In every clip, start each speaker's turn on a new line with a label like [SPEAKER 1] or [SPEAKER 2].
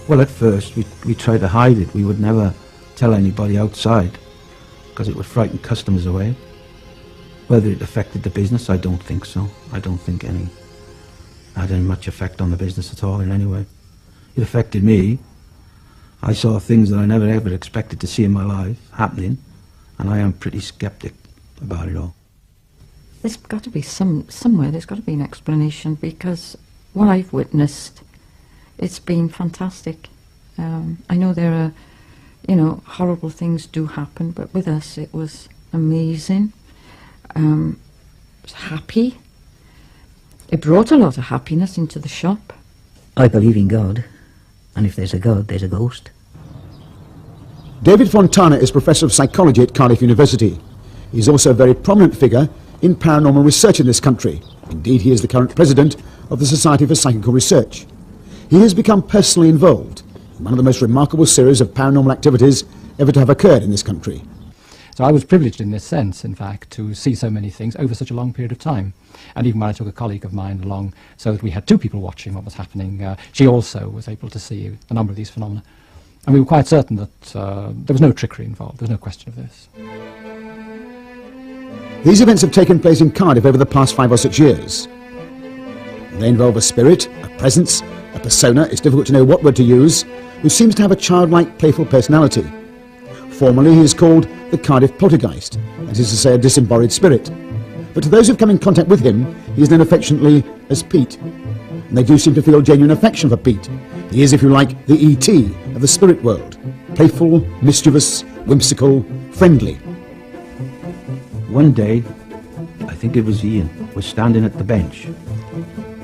[SPEAKER 1] Well, at first we tried to hide it. We would never tell anybody outside because it would frighten customers away. Whether it affected the business, I don't think so. I don't think any had any much effect on the business at all in any way. It affected me. I saw things that I never ever expected to see in my life happening, and I am pretty skeptic about it all.
[SPEAKER 2] There's got to be somewhere there's got to be an explanation, because what I've witnessed, it's been fantastic. I know there are, horrible things do happen, but with us it was amazing. It was happy. It brought a lot of happiness into the shop.
[SPEAKER 3] I believe in God, and if there's a God, there's a ghost.
[SPEAKER 4] David Fontana is Professor of Psychology at Cardiff University. He's also a very prominent figure in paranormal research in this country. Indeed, he is the current president of the Society for Psychical Research. He has become personally involved in one of the most remarkable series of paranormal activities ever to have occurred in this country.
[SPEAKER 5] So I was privileged in this sense, in fact, to see so many things over such a long period of time. And even when I took a colleague of mine along so that we had two people watching what was happening, she also was able to see a number of these phenomena. And we were quite certain that there was no trickery involved. There was no question of this.
[SPEAKER 4] These events have taken place in Cardiff over the past 5 or 6 years. They involve a spirit, a presence, a persona, it's difficult to know what word to use, who seems to have a childlike, playful personality. Formerly he is called the Cardiff poltergeist, that is to say a disembodied spirit. But to those who've come in contact with him, he is known affectionately as Pete. And they do seem to feel genuine affection for Pete. He is, if you like, the E.T. of the spirit world. Playful, mischievous, whimsical, friendly.
[SPEAKER 1] One day, I think it was Ian, was standing at the bench,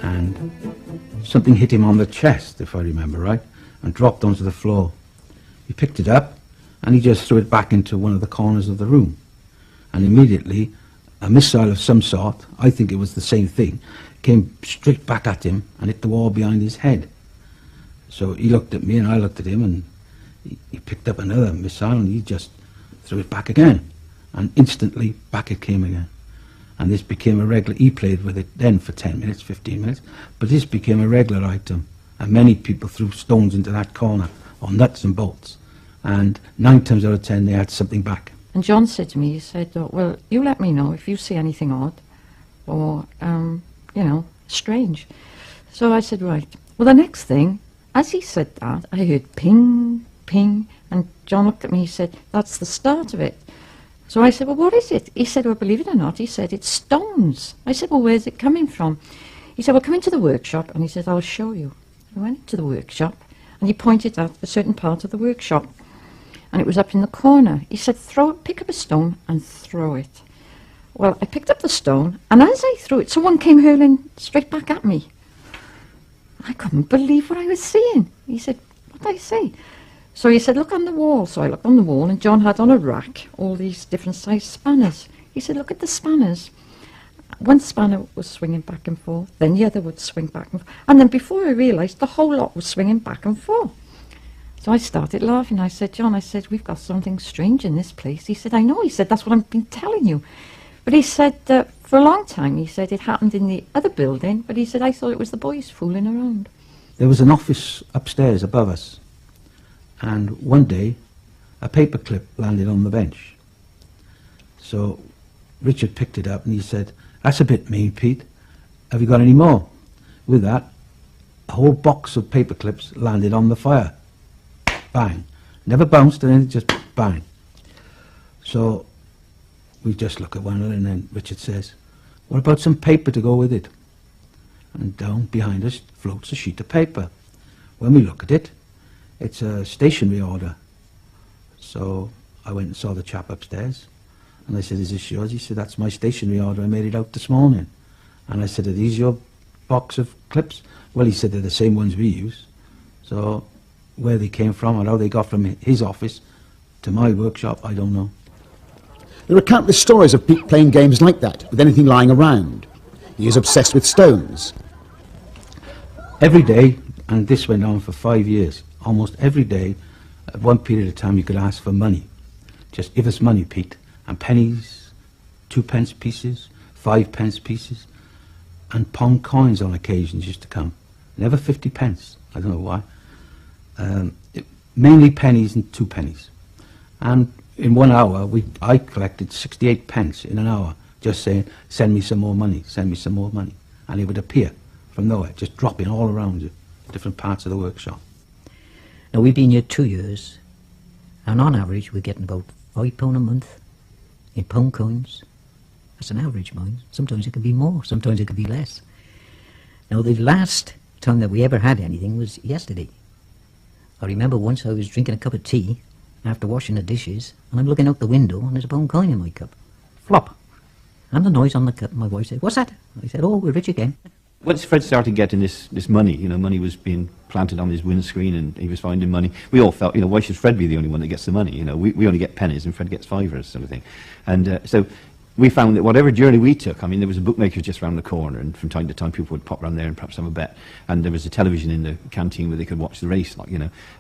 [SPEAKER 1] and something hit him on the chest, if I remember right, and dropped onto the floor. He picked it up, and he just threw it back into one of the corners of the room. And immediately, a missile of some sort, I think it was the same thing, came straight back at him and hit the wall behind his head. So he looked at me and I looked at him, and he picked up another missile and he just threw it back again. And instantly, back it came again. And this became a regular, he played with it then for 10 minutes, 15 minutes, but this became a regular item. And many people threw stones into that corner, or nuts and bolts. And 9 times out of 10, they had something back.
[SPEAKER 2] And John said to me, he said, "Oh, well, you let me know if you see anything odd or, strange." So I said, right. Well, the next thing, as he said that, I heard ping, ping, and John looked at me, he said, "That's the start of it." So I said, "Well, what is it?" He said, "Well, believe it or not," he said, "it's stones." I said, "Well, where's it coming from?" He said, "Well, come into the workshop," and he said, "I'll show you." I went into the workshop, and he pointed at a certain part of the workshop, and it was up in the corner. He said, pick up a stone and throw it. Well, I picked up the stone, and as I threw it, someone came hurling straight back at me. I couldn't believe what I was seeing. He said, "What did I say?" So he said, "Look on the wall." So I looked on the wall, and John had on a rack all these different sized spanners. He said, "Look at the spanners." One spanner was swinging back and forth, then the other would swing back and forth. And then before I realised, the whole lot was swinging back and forth. So I started laughing. I said, "John," I said, "we've got something strange in this place." He said, "I know." He said, "That's what I've been telling you." But he said, for a long time, he said, it happened in the other building, but he said, "I thought it was the boys fooling around."
[SPEAKER 1] There was an office upstairs above us, and one day a paper clip landed on the bench. So Richard picked it up and he said, "That's a bit mean, Pete. Have you got any more?" With that, a whole box of paper clips landed on the fire. Bang. Never bounced or anything, just bang. So we just look at one another, and then Richard says, "What about some paper to go with it?" And down behind us floats a sheet of paper. When we look at it, it's a stationery order. So I went and saw the chap upstairs, and I said, "Is this yours?" He said, "That's my stationery order. I made it out this morning." And I said, "Are these your box of clips?" Well, he said, "They're the same ones we use." So where they came from or how they got from his office to my workshop, I don't know.
[SPEAKER 4] There are countless stories of Pete playing games like that, with anything lying around. He is obsessed with stones.
[SPEAKER 1] Every day, and this went on for 5 years, almost every day, at one period of time you could ask for money. "Just give us money, Pete." And pennies, 2-pence pieces, 5-pence pieces, and pound coins on occasions used to come. Never 50 pence, I don't know why. mainly pennies and 2 pennies. And in 1 hour, I collected 68 pence in an hour, just saying, send me some more money, send me some more money. And it would appear from nowhere, just dropping all around you, different parts of the workshop.
[SPEAKER 3] Now, we've been here 2 years, and on average, we're getting about £5 a month in pound coins. That's an average, mind. Sometimes it can be more, sometimes it can be less. Now, the last time that we ever had anything was yesterday. I remember once I was drinking a cup of tea after washing the dishes, and I'm looking out the window, and there's a pound coin in my cup. Flop. And the noise on the cup, my wife said, "What's that?" I said, "Oh, we're rich again."
[SPEAKER 6] Once Fred started getting this money, money was being planted on his windscreen and he was finding money, we all felt, why should Fred be the only one that gets the money? We only get pennies and Fred gets fivers, sort of thing. And so we found that whatever journey we took, there was a bookmaker just round the corner, and from time to time people would pop round there and perhaps have a bet. And there was a television in the canteen where they could watch the race,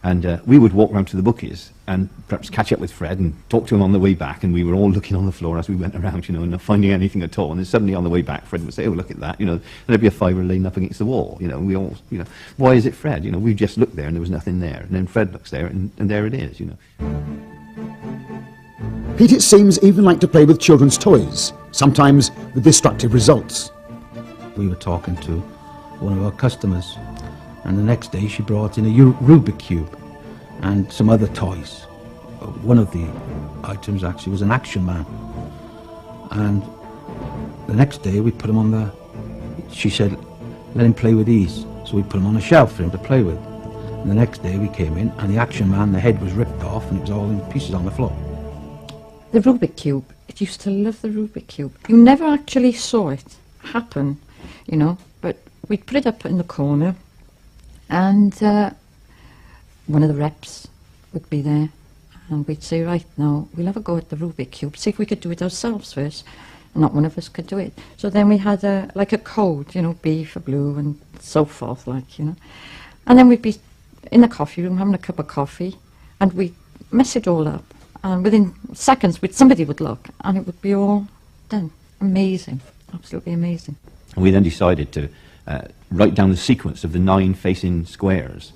[SPEAKER 6] And we would walk round to the bookies and perhaps catch up with Fred and talk to him on the way back. And we were all looking on the floor as we went around, and not finding anything at all. And then suddenly on the way back, Fred would say, "Oh, look at that!" There'd be a fiver laying up against the wall. And we all, why is it Fred? We just looked there and there was nothing there. And then Fred looks there and there it is.
[SPEAKER 4] Pete, it seems, even liked to play with children's toys, sometimes with destructive results.
[SPEAKER 1] We were talking to one of our customers, and the next day she brought in a Rubik Cube and some other toys. One of the items actually was an Action Man. And the next day we put him on she said, "Let him play with these." So we put him on a shelf for him to play with. And the next day we came in, and the Action Man, the head was ripped off and it was all in pieces on the floor.
[SPEAKER 2] The Rubik Cube. It used to love the Rubik Cube. You never actually saw it happen, but we'd put it up in the corner, and one of the reps would be there, and we'd say, "Right, now we'll have a go at the Rubik Cube, see if we could do it ourselves first." And not one of us could do it. So then we had a code, B for blue and so forth, And then we'd be in the coffee room having a cup of coffee, and we'd mess it all up. And within seconds, somebody would look, and it would be all done. Amazing, absolutely amazing.
[SPEAKER 6] And we then decided to write down the sequence of the 9 facing squares,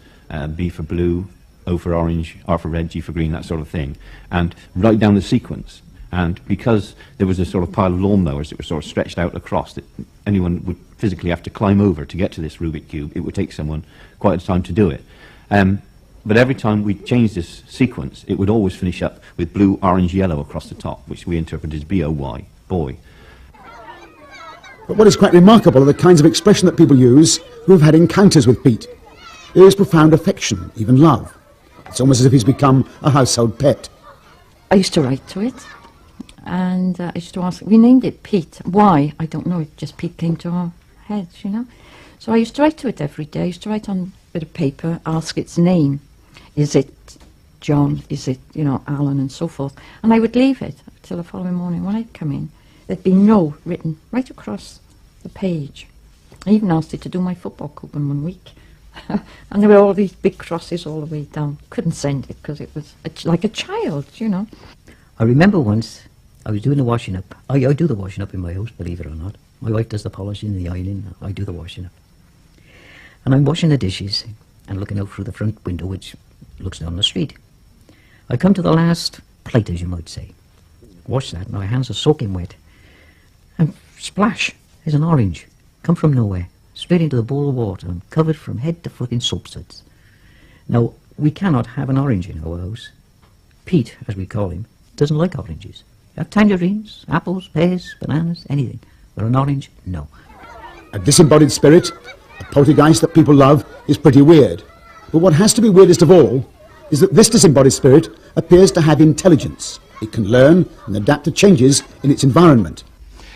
[SPEAKER 6] B for blue, O for orange, R for red, G for green, that sort of thing, and write down the sequence. And because there was a sort of pile of lawnmowers that were sort of stretched out across, that anyone would physically have to climb over to get to this Rubik Cube, it would take someone quite a time to do it. But every time we changed this sequence, it would always finish up with blue, orange, yellow across the top, which we interpreted as B-O-Y, boy.
[SPEAKER 4] But what is quite remarkable are the kinds of expression that people use who have had encounters with Pete. There is profound affection, even love. It's almost as if he's become a household pet.
[SPEAKER 2] I used to write to it, and I used to ask, we named it Pete. Why? I don't know, it just Pete came to our heads, So I used to write to it every day. I used to write on a bit of paper, ask its name. Is it John? Is it, Alan, and so forth? And I would leave it till the following morning. When I'd come in, there'd be no written right across the page. I even asked it to do my football coupon one week. And there were all these big crosses all the way down. Couldn't send it because it was like a child,
[SPEAKER 3] I remember once I was doing the washing up. I do the washing up in my house, believe it or not. My wife does the polishing, the ironing. I do the washing up. And I'm washing the dishes and looking out through the front window, which looks down the street. I come to the last plate, as you might say. Wash that, and my hands are soaking wet. And splash, there's an orange. Come from nowhere, straight into the bowl of water, and covered from head to foot in soap suds. Now, we cannot have an orange in our house. Pete, as we call him, doesn't like oranges. You have tangerines, apples, pears, bananas, anything. But an orange, no.
[SPEAKER 4] A disembodied spirit, a poltergeist that people love, is pretty weird. But what has to be weirdest of all is that this disembodied spirit appears to have intelligence. It can learn and adapt to changes in its environment.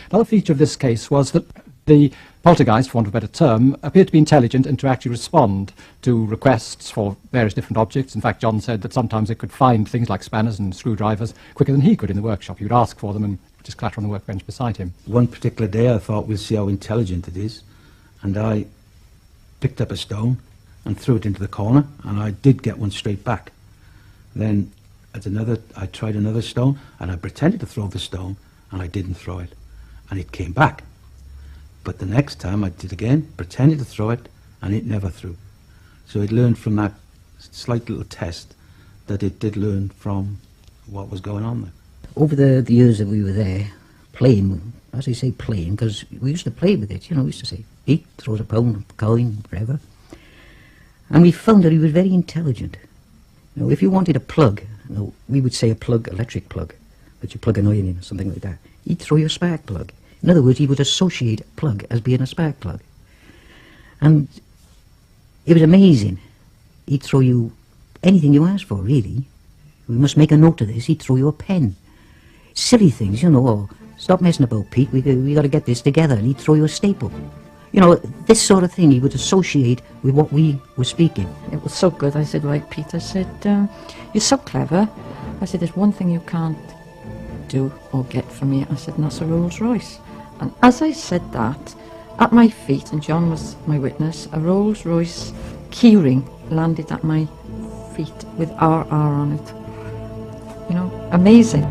[SPEAKER 5] Another feature of this case was that the poltergeist, for want of a better term, appeared to be intelligent and to actually respond to requests for various different objects. In fact, John said that sometimes it could find things like spanners and screwdrivers quicker than he could in the workshop. He would ask for them and just clatter on the workbench beside him.
[SPEAKER 1] One particular day I thought, we'll see how intelligent it is, and I picked up a stone and threw it into the corner, and I did get one straight back. Then I tried another stone, and I pretended to throw the stone, and I didn't throw it, and it came back. But the next time I did again, pretended to throw it, and it never threw. So it learned from that slight little test that it did learn from what was going on there.
[SPEAKER 3] Over the years that we were there, playing, as I say playing, because we used to play with it, you know, we used to say, Pete throws a pound, a coin, whatever. And we found that he was very intelligent. You know, if you wanted a plug, you know, we would say a plug, electric plug, that you plug an iron in or something like that. He'd throw you a spark plug. In other words, he would associate a plug as being a spark plug. And it was amazing. He'd throw you anything you asked for, really. We must make a note of this. He'd throw you a pen. Silly things, you know, or stop messing about, Pete, we got to get this together, and he'd throw you a staple. You know, this sort of thing he would associate with what we were speaking.
[SPEAKER 2] It was so good. I said, right, Pete, I said, you're so clever. I said, there's one thing you can't do or get from me. I said, and that's a Rolls Royce. And as I said that, at my feet, and John was my witness, a Rolls Royce keyring landed at my feet with RR on it. You know, amazing.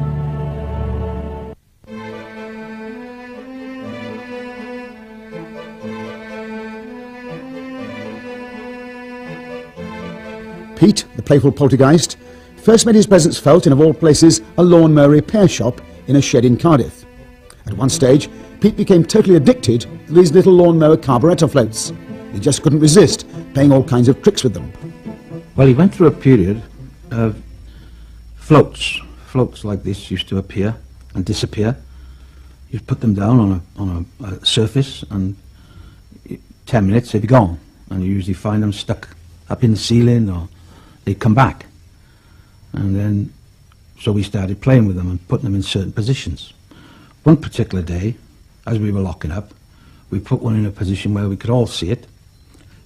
[SPEAKER 4] Pete, the playful poltergeist, first made his presence felt in, of all places, a lawnmower repair shop in a shed in Cardiff. At one stage, Pete became totally addicted to these little lawnmower carburettor floats. He just couldn't resist playing all kinds of tricks with them.
[SPEAKER 1] Well, he went through a period of floats. Floats like this used to appear and disappear. You'd put them down on a surface, and 10 minutes they'd be gone. And you usually find them stuck up in the ceiling, or they'd come back. And then, so we started playing with them and putting them in certain positions. One particular day, as we were locking up, we put one in a position where we could all see it,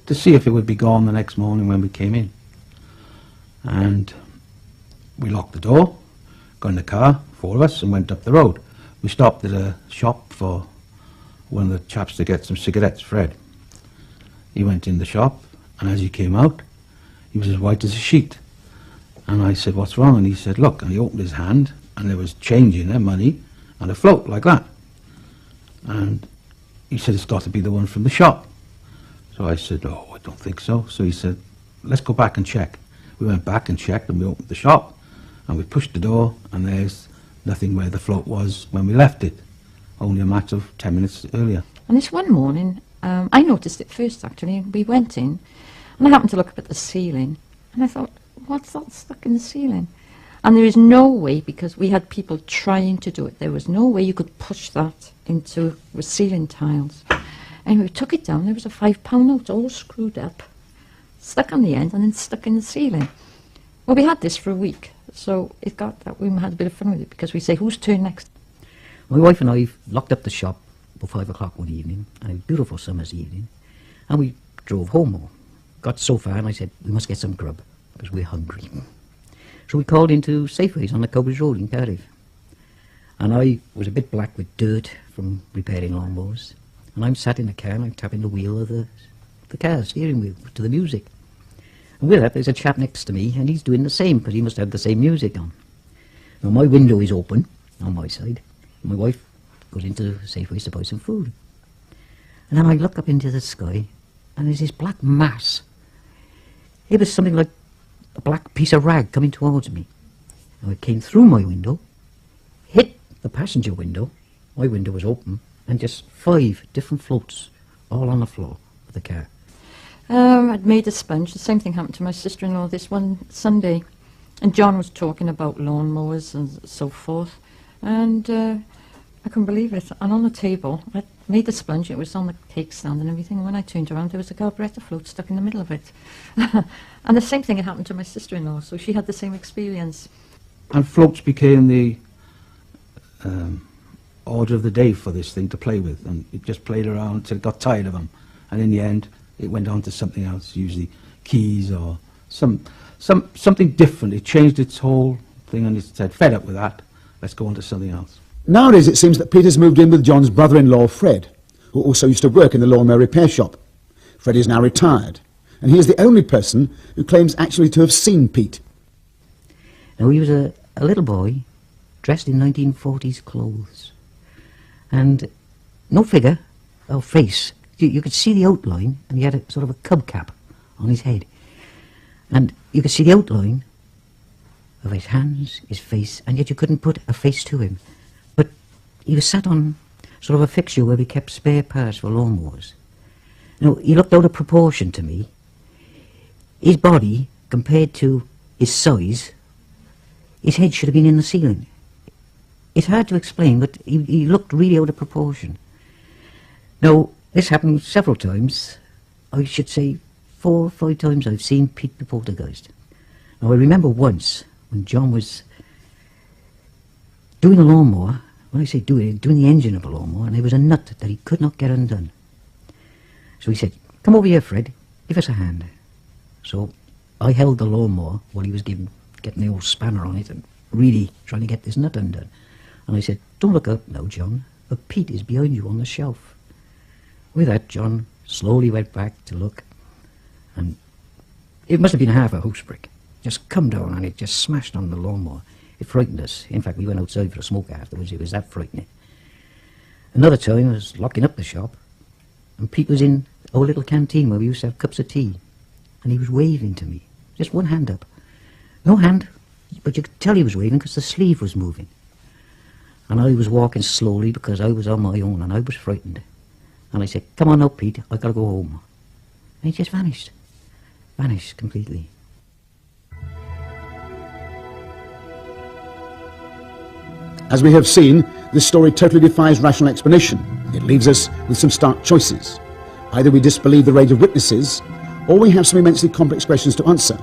[SPEAKER 1] to see if it would be gone the next morning when we came in. And we locked the door, got in the car, 4 of us, and went up the road. We stopped at a shop for one of the chaps to get some cigarettes, Fred. He went in the shop, and as he came out, he was as white as a sheet. And I said, what's wrong? And he said, look. And he opened his hand, and there was change in there, money, and a float like that. And he said, it's got to be the one from the shop. So I said, oh, I don't think so. So he said, let's go back and check. We went back and checked, and we opened the shop, and we pushed the door, and there's nothing where the float was when we left it, only a matter of 10 minutes earlier.
[SPEAKER 2] And this one morning, I noticed it first, actually. We went in, and I happened to look up at the ceiling, and I thought, what's that stuck in the ceiling? And there is no way, because we had people trying to do it, there was no way you could push that into the ceiling tiles. And we took it down, there was a £5 note all screwed up, stuck on the end, and then stuck in the ceiling. Well, we had this for a week, so it got that we had a bit of fun with it, because we say, whose turn next?
[SPEAKER 3] My wife and I locked up the shop about 5 o'clock one evening, a beautiful summer's evening, and we drove home. Got so far, and I said, we must get some grub, because we're hungry. So we called into Safeways on the Cobblers Road in Cardiff. And I was a bit black with dirt from repairing lawnmowers. And I'm sat in the car, and I'm tapping the wheel of the car, steering wheel, to the music. And with that, there's a chap next to me, and he's doing the same, because he must have the same music on. Now, my window is open on my side. My wife goes into Safeways to buy some food. And then I look up into the sky, and there's this black mass. It was something like a black piece of rag coming towards me. Now it came through my window, hit the passenger window, my window was open, and just 5 different floats all on the floor of the car.
[SPEAKER 2] I'd made a sponge. The same thing happened to my sister-in-law this one Sunday. And John was talking about lawnmowers and so forth. And I couldn't believe it. And on the table, I made the sponge. It was on the cake stand and everything. And when I turned around, there was a carburettor float stuck in the middle of it. And the same thing had happened to my sister-in-law. So she had the same experience.
[SPEAKER 1] And floats became the order of the day for this thing to play with. And it just played around till it got tired of them. And in the end, it went on to something else, usually keys or something different. It changed its whole thing, and it said, fed up with that, let's go on to something else.
[SPEAKER 4] Nowadays it seems that Peter's moved in with John's brother-in-law Fred, who also used to work in the lawnmower repair shop. Fred is now retired, and he is the only person who claims actually to have seen Pete.
[SPEAKER 3] Now he was a little boy dressed in 1940s clothes, and no figure or face. You could see the outline, and he had a sort of a cub cap on his head. And you could see the outline of his hands, his face, and yet you couldn't put a face to him. But he was sat on sort of a fixture where we kept spare parts for lawnmowers. You know, he looked out of proportion to me. His body, compared to his size, his head should have been in the ceiling. It's hard to explain, but he looked really out of proportion. Now, this happened several times. I should say 4 or 5 times I've seen Pete the poltergeist. Now, I remember once when John was doing a lawnmower. When I say doing the engine of a lawnmower, and there was a nut that he could not get undone. So he said, "Come over here, Fred, give us a hand." So I held the lawnmower while he was getting the old spanner on it and really trying to get this nut undone. And I said, "Don't look up now, John, but Pete is behind you on the shelf." With that, John slowly went back to look, and it must have been half a house brick. Just come down, and it just smashed on the lawnmower. It frightened us. In fact, we went outside for a smoke afterwards. It was that frightening. Another time, I was locking up the shop, and Pete was in our little canteen where we used to have cups of tea, and he was waving to me. Just one hand up. No hand, but you could tell he was waving because the sleeve was moving. And I was walking slowly because I was on my own, and I was frightened. And I said, "Come on now, Pete, I've got to go home." And he just vanished. Vanished completely.
[SPEAKER 4] As we have seen, this story totally defies rational explanation. It leaves us with some stark choices. Either we disbelieve the rage of witnesses, or we have some immensely complex questions to answer.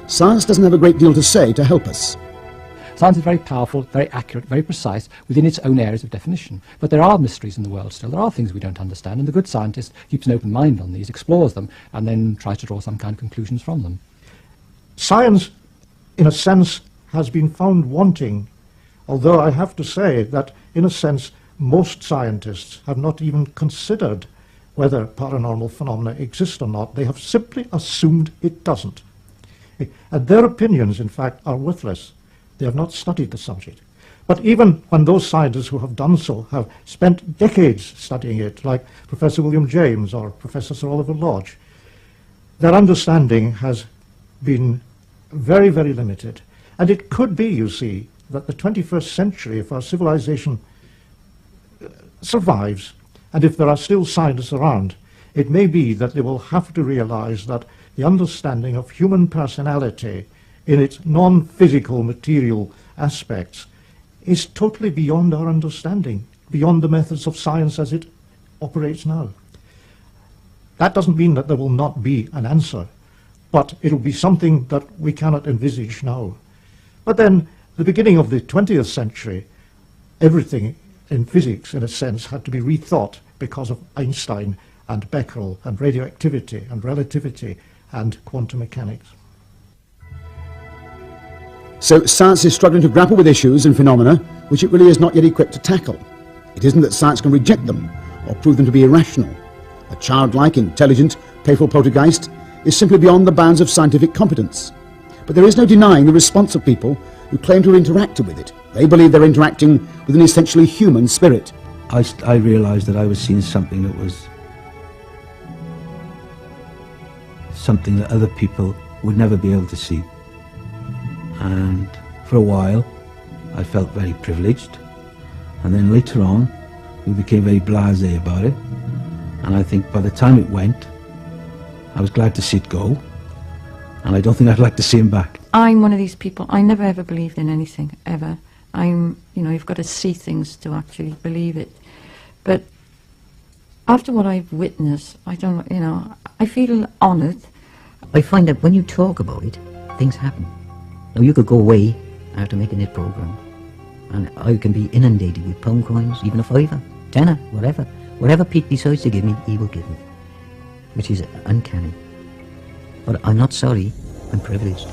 [SPEAKER 4] Science doesn't have a great deal to say to help us.
[SPEAKER 5] Science is very powerful, very accurate, very precise within its own areas of definition. But there are mysteries in the world still. There are things we don't understand, and the good scientist keeps an open mind on these, explores them, and then tries to draw some kind of conclusions from them.
[SPEAKER 7] Science, in a sense, has been found wanting, although I have to say that, in a sense, most scientists have not even considered whether paranormal phenomena exist or not. They have simply assumed it doesn't. And their opinions, in fact, are worthless. They have not studied the subject. But even when those scientists who have done so have spent decades studying it, like Professor William James or Professor Sir Oliver Lodge, their understanding has been very, very limited. And it could be, you see, that the 21st century, if our civilization survives, and if there are still scientists around, it may be that they will have to realize that the understanding of human personality in its non-physical material aspects is totally beyond our understanding, beyond the methods of science as it operates now. That doesn't mean that there will not be an answer, but it will be something that we cannot envisage now. But then, the beginning of the 20th century, everything in physics, in a sense, had to be rethought because of Einstein and Becquerel and radioactivity and relativity and quantum mechanics.
[SPEAKER 4] So science is struggling to grapple with issues and phenomena which it really is not yet equipped to tackle. It isn't that science can reject them or prove them to be irrational. A childlike, intelligent, playful poltergeist is simply beyond the bounds of scientific competence. But there is no denying the response of people who claim to have interacted with it. They believe they're interacting with an essentially human spirit.
[SPEAKER 1] I realised that I was seeing something that was something that other people would never be able to see. And for a while I felt very privileged, and then later on we became very blasé about it, and I think by the time it went I was glad to see it go, and I don't think I'd like to see him back.
[SPEAKER 2] I'm one of these people, I never ever believed in anything, ever. You've got to see things to actually believe it. But after what I've witnessed, I feel honoured.
[SPEAKER 3] I find that when you talk about it, things happen. Now, you could go away after making this programme, and I can be inundated with pound coins, even a fiver, tenner, whatever. Whatever Pete decides to give me, he will give me, which is uncanny. But I'm not sorry, I'm privileged.